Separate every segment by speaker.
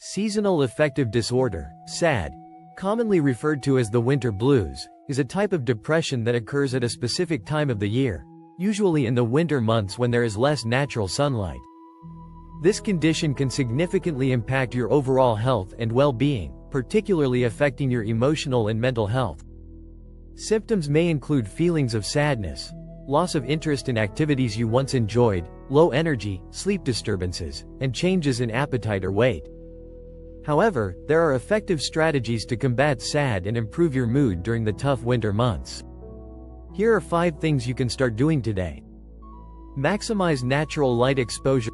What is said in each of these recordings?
Speaker 1: Seasonal affective disorder, SAD, commonly referred to as the winter blues, is a type of depression that occurs at a specific time of the year, usually in the winter months when there is less natural sunlight. This condition can significantly impact your overall health and well-being, particularly affecting your emotional and mental health. Symptoms may include feelings of sadness, loss of interest in activities you once enjoyed, low energy, sleep disturbances, and changes in appetite or weight. However, there are effective strategies to combat SAD and improve your mood during the tough winter months. Here are 5 things you can start doing today. Maximize natural light exposure.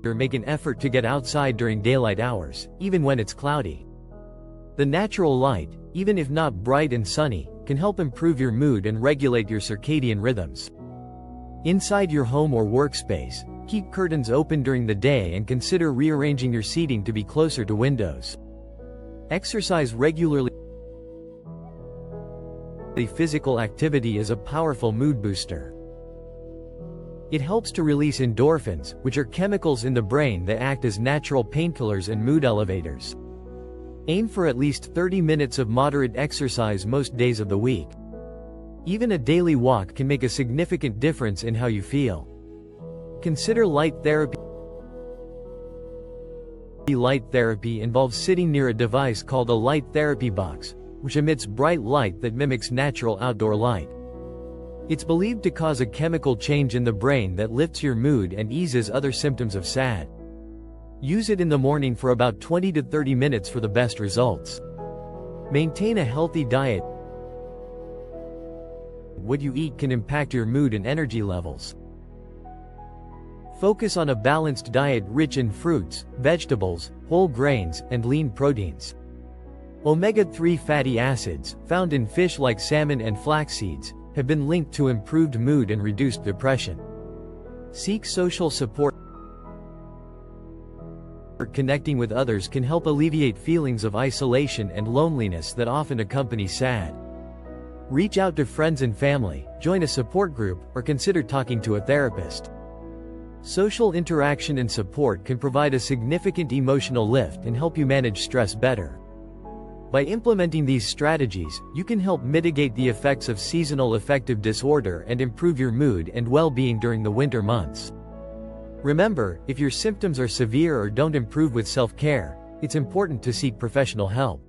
Speaker 1: Make an effort to get outside during daylight hours, even when it's cloudy. The natural light, even if not bright and sunny, can help improve your mood and regulate your circadian rhythms. Inside your home or workspace, keep curtains open during the day and consider rearranging your seating to be closer to windows. Exercise regularly. Physical activity is a powerful mood booster. It helps to release endorphins, which are chemicals in the brain that act as natural painkillers and mood elevators. Aim for at least 30 minutes of moderate exercise most days of the week. Even a daily walk can make a significant difference in how you feel. Consider light therapy. Light therapy involves sitting near a device called a light therapy box, which emits bright light that mimics natural outdoor light. It's believed to cause a chemical change in the brain that lifts your mood and eases other symptoms of SAD. Use it in the morning for about 20 to 30 minutes for the best results. Maintain a healthy diet. What you eat can impact your mood and energy levels. Focus on a balanced diet rich in fruits, vegetables, whole grains, and lean proteins. Omega-3 fatty acids, found in fish like salmon and flax seeds, have been linked to improved mood and reduced depression. Seek social support. Connecting with others can help alleviate feelings of isolation and loneliness that often accompany SAD. Reach out to friends and family, join a support group, or consider talking to a therapist. Social interaction and support can provide a significant emotional lift and help you manage stress better. By implementing these strategies, you can help mitigate the effects of seasonal affective disorder and improve your mood and well-being during the winter months. Remember, if your symptoms are severe or don't improve with self-care, it's important to seek professional help.